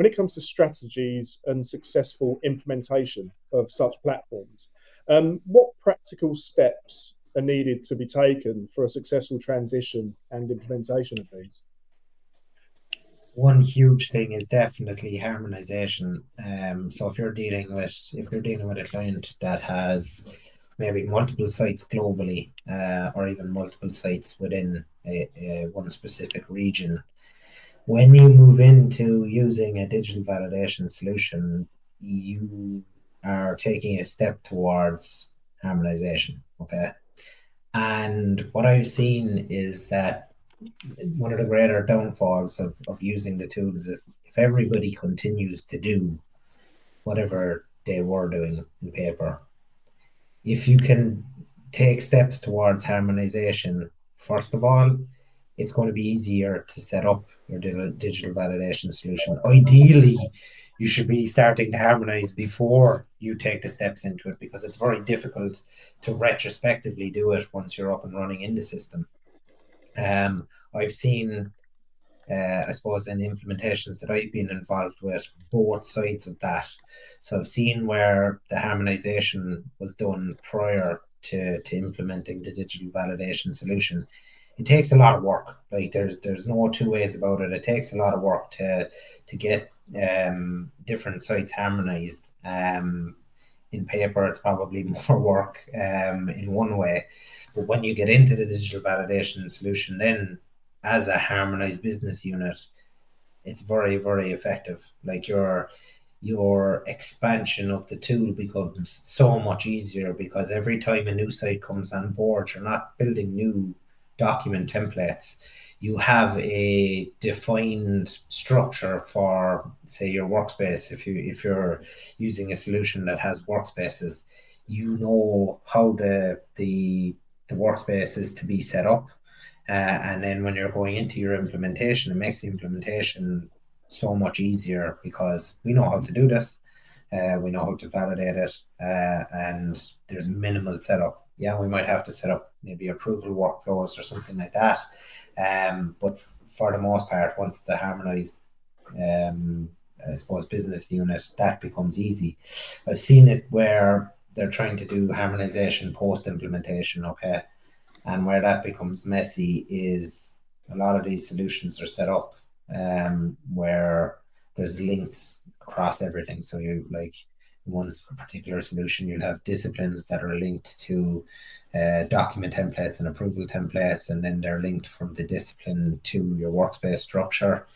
when it comes to strategies and successful implementation of such platforms, what practical steps are needed to be taken for a successful transition and implementation of these? One huge thing is definitely harmonization. So if you're dealing with a client that has maybe multiple sites globally, or even multiple sites within one specific region, when you move into using a digital validation solution, you are taking a step towards harmonization. Okay. And what I've seen is that one of the greater downfalls of using the tool is if everybody continues to do whatever they were doing in paper, if you can take steps towards harmonization, first of all, it's going to be easier to set up your digital validation solution. Ideally, you should be starting to harmonize before you take the steps into it because it's very difficult to retrospectively do it once you're up and running in the system. I've seen, I suppose, in implementations that I've been involved with, both sides of that. So I've seen where the harmonization was done prior to implementing the digital validation solution. It takes a lot of work. Like there's no two ways about it. It takes a lot of work to get different sites harmonized. In paper, it's probably more work in one way. But when you get into the digital validation solution, then as a harmonized business unit, it's very, very effective. Like your expansion of the tool becomes so much easier because every time a new site comes on board, you're not building new document templates. You have a defined structure for, say, your workspace. If you're using a solution that has workspaces, you know how the workspace is to be set up, and then when you're going into your implementation, it makes the implementation so much easier because we know how to do this. We know how to validate it, and there's minimal setup. Yeah, we might have to set up maybe approval workflows or something like that. But for the most part, once it's a harmonized, um, I suppose, business unit, that becomes easy. I've seen it where they're trying to do harmonization post implementation. Okay, and where that becomes messy is a lot of these solutions are set up where there's links across everything. So you like one particular solution, you'll have disciplines that are linked to document templates and approval templates, and then they're linked from the discipline to your workspace structure.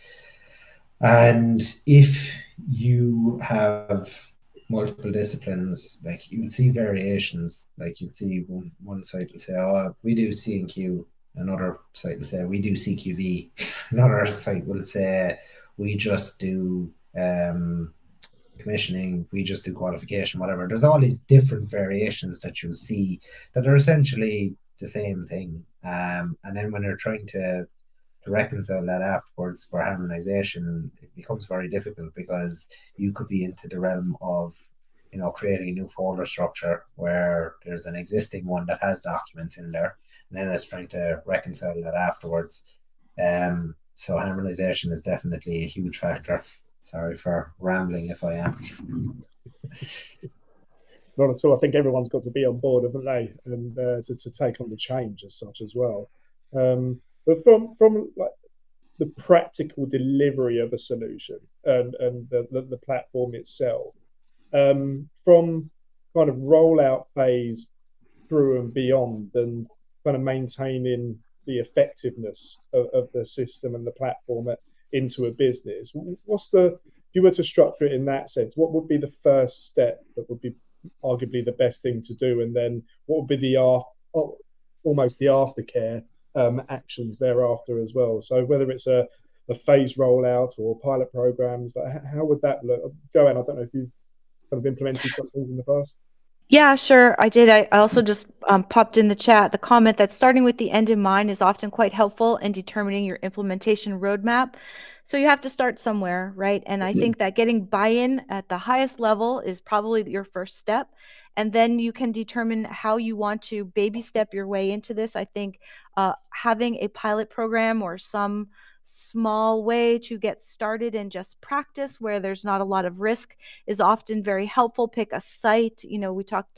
And if you have multiple disciplines, like you will see variations. Like you'll see one site will say, "Oh, we do C and Q." Another site will say, "We do CQV." Another site will say, "We just do commissioning. We just do qualification, whatever." There's all these different variations that you'll see that are essentially the same thing. And then when you're trying to reconcile that afterwards for harmonization, it becomes very difficult because you could be into the realm of, creating a new folder structure where there's an existing one that has documents in there, and then it's trying to reconcile that afterwards. So harmonization is definitely a huge factor. Sorry for rambling if I am. Not at all. I think everyone's got to be on board, haven't they, and to take on the change as such as well. But from like the practical delivery of a solution and the platform itself, from kind of rollout phase through and beyond, and kind of maintaining the effectiveness of the system and the platform into a business. What's the if you were to structure it in that sense, what would be the first step that would be arguably the best thing to do, and then what would be the almost the aftercare actions thereafter as well? So whether it's a phase rollout or pilot programs, like how would that look? Joanne, I don't know if you've kind of implemented something in the past. Yeah, sure. I did. I also just popped in the chat the comment that starting with the end in mind is often quite helpful in determining your implementation roadmap. So you have to start somewhere, right? And I think that getting buy-in at the highest level is probably your first step. And then you can determine how you want to baby step your way into this. I think having a pilot program or some small way to get started and just practice where there's not a lot of risk is often very helpful. Pick a site. We talked,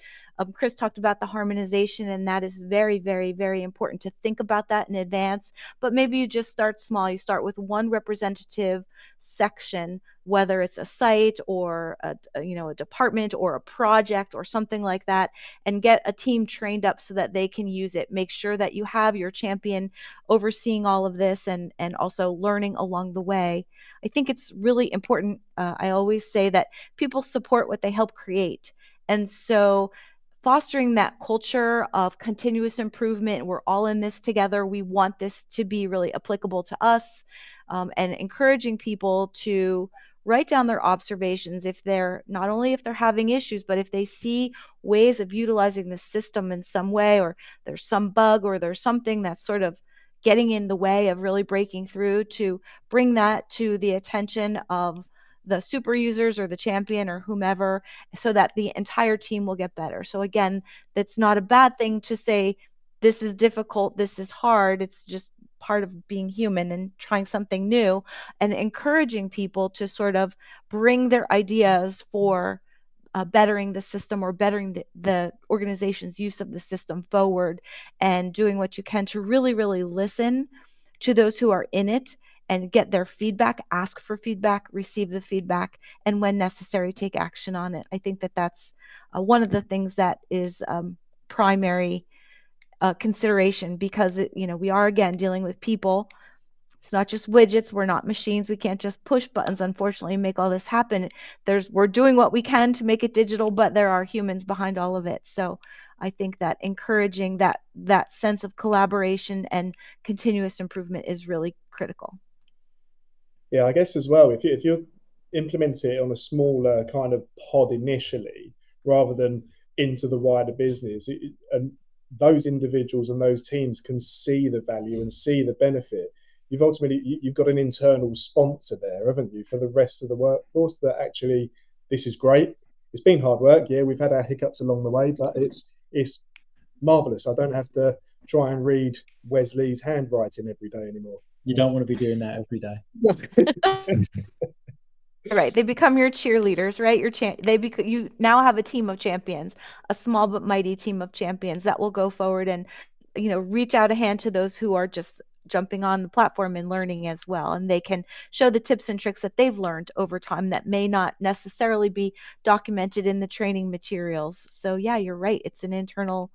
Chris talked about the harmonization, and that is very, very, very important to think about that in advance. But maybe you just start small. You start with one representative section, whether it's a site or a department or a project or something like that, and get a team trained up so that they can use it. Make sure that you have your champion overseeing all of this and also learning along the way. I think it's really important. I always say that people support what they help create. And so fostering that culture of continuous improvement, we're all in this together. We want this to be really applicable to us, and encouraging people to write down their observations if they're not only if they're having issues, but if they see ways of utilizing the system in some way, or there's some bug or there's something that's sort of getting in the way of really breaking through, to bring that to the attention of the super users or the champion or whomever, so that the entire team will get better. So again, that's not a bad thing to say this is difficult, this is hard. It's just part of being human and trying something new, and encouraging people to sort of bring their ideas for bettering the system or bettering the organization's use of the system forward, and doing what you can to really, really listen to those who are in it and get their feedback, ask for feedback, receive the feedback, and when necessary, take action on it. I think that that's one of the things that is primary consideration, because we are again dealing with people. It's not just widgets. We're not machines. We can't just push buttons, unfortunately, and make all this happen. We're doing what we can to make it digital, but there are humans behind all of it. So I think that encouraging that sense of collaboration and continuous improvement is really critical. Yeah, I guess as well, if you implement it on a smaller kind of pod initially, rather than into the wider business, and those individuals and those teams can see the value and see the benefit, you've got an internal sponsor there, haven't you, for the rest of the workforce, that actually this is great. It's been hard work, yeah. We've had our hiccups along the way, but it's marvelous. I don't have to try and read Wesley's handwriting every day anymore. You don't want to be doing that every day. Right, they become your cheerleaders, right? You now have a team of champions, a small but mighty team of champions that will go forward and reach out a hand to those who are just jumping on the platform and learning as well, and they can show the tips and tricks that they've learned over time that may not necessarily be documented in the training materials. So yeah, you're right, it's an internal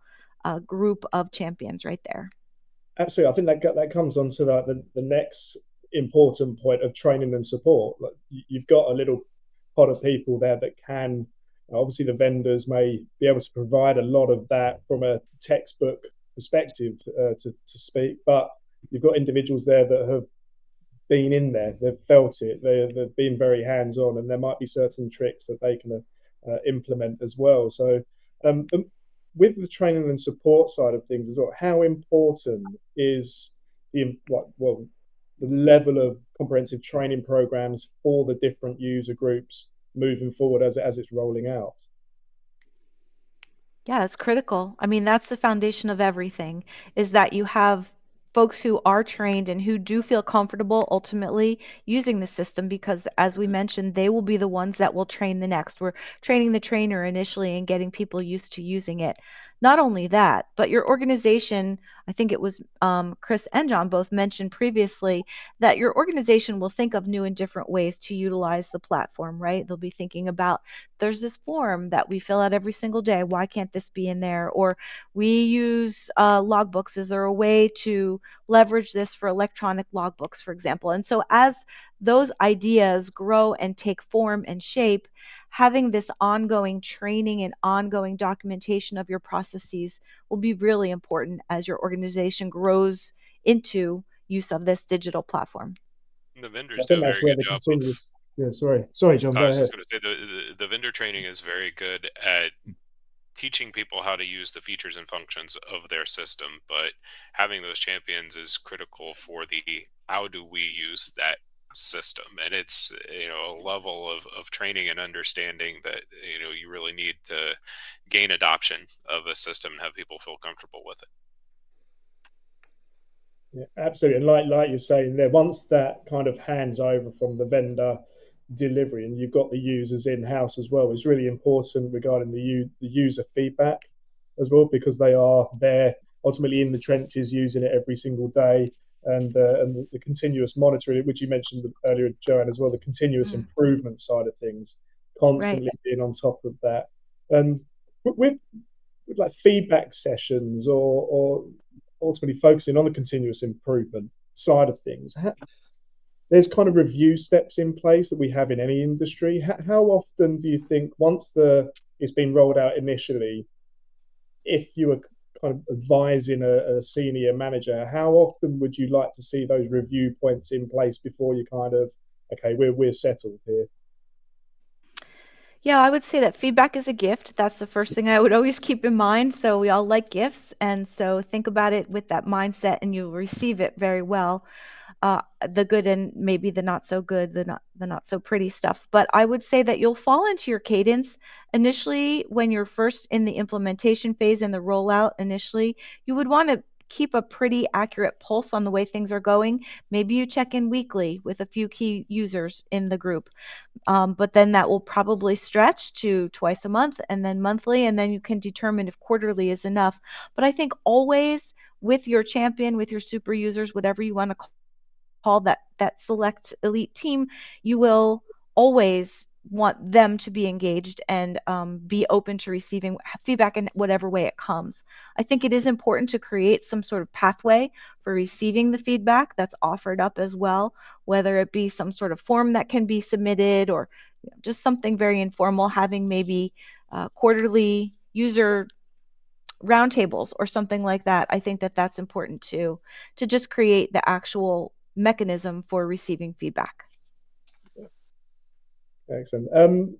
group of champions right there. Absolutely, I think that comes on to the next important point of training and support. Like, you've got a little pot of people there that can. Obviously, the vendors may be able to provide a lot of that from a textbook perspective, to speak, but you've got individuals there that have been in there, they've felt it, they've been very hands on, and there might be certain tricks that they can implement as well. So, with the training and support side of things as well, how important is the level of comprehensive training programs for the different user groups moving forward as it's rolling out? Yeah, it's critical. I mean, that's the foundation of everything, is that you have folks who are trained and who do feel comfortable ultimately using the system, because as we mentioned, they will be the ones that will train the next. We're training the trainer initially and getting people used to using it. Not only that, but your organization, I think it was Chris and John both mentioned previously, that your organization will think of new and different ways to utilize the platform, right? They'll be thinking about, there's this form that we fill out every single day. Why can't this be in there? Or we use logbooks. Is there a way to leverage this for electronic logbooks, for example? And so as those ideas grow and take form and shape, having this ongoing training and ongoing documentation of your processes will be really important as your organization grows into use of this digital platform. The I vendors do think a that's very where good the job of. continuous. Yeah, sorry, John. I Go was ahead. just going to say the vendor training is very good at teaching people how to use the features and functions of their system, but having those champions is critical for the how do we use that system. And it's a level of training and understanding that you really need to gain adoption of a system and have people feel comfortable with it. Yeah, absolutely. And like you're saying there, once that kind of hands over from the vendor delivery and you've got the users in house as well, it's really important regarding the user feedback as well, because they are there ultimately in the trenches using it every single day. And the continuous monitoring, which you mentioned earlier, Joanne, as well, the continuous improvement side of things, Right. constantly being on top of that. And with like feedback sessions or ultimately focusing on the continuous improvement side of things, there's kind of review steps in place that we have in any industry. How often do you think, once it's been rolled out initially, if you were kind of advising a senior manager, how often would you like to see those review points in place before you kind of, okay, we're settled here? Yeah, I would say that feedback is a gift. That's the first thing I would always keep in mind. So we all like gifts, and so think about it with that mindset, and you'll receive it very well. The good and maybe the not so good, the not so pretty stuff. But I would say that you'll fall into your cadence initially when you're first in the implementation phase and the rollout initially. You would want to keep a pretty accurate pulse on the way things are going. Maybe you check in weekly with a few key users in the group. But then that will probably stretch to twice a month and then monthly, and then you can determine if quarterly is enough. But I think always with your champion, with your super users, whatever you want to call that select elite team, you will always want them to be engaged and be open to receiving feedback in whatever way it comes. I think it is important to create some sort of pathway for receiving the feedback that's offered up as well, whether it be some sort of form that can be submitted or just something very informal, having maybe quarterly user roundtables or something like that. I think that that's important too, to just create the actual mechanism for receiving feedback. Excellent.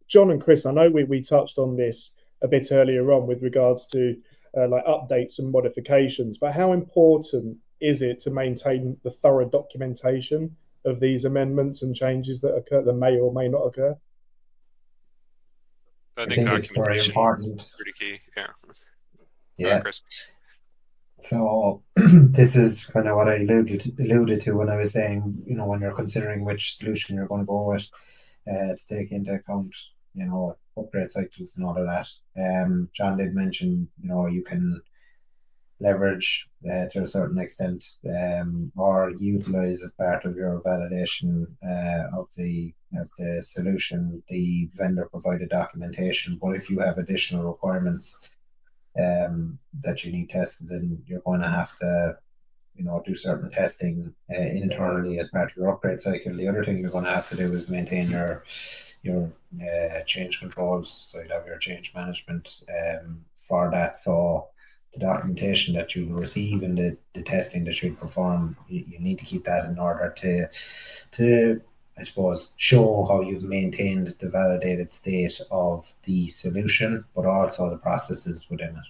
John and Chris, I know we touched on this a bit earlier on with regards to like updates and modifications, but how important is it to maintain the thorough documentation of these amendments and changes that occur, that may or may not occur? I I think think it's very documentation is important. pretty key. Yeah. Yeah. Chris. So this is kind of what I alluded to when I was saying, when you're considering which solution you're going to go with, to take into account, upgrade cycles and all of that. John did mention, you can leverage to a certain extent, or utilize as part of your validation of the solution the vendor provided documentation. But if you have additional requirements that you need tested, then you're going to have to do certain testing internally as part of your upgrade cycle. The other thing you're going to have to do is maintain your change controls, so you'd have your change management for that. So the documentation that you receive and the testing that you perform, you need to keep that in order to I suppose show how you've maintained the validated state of the solution, but also the processes within it.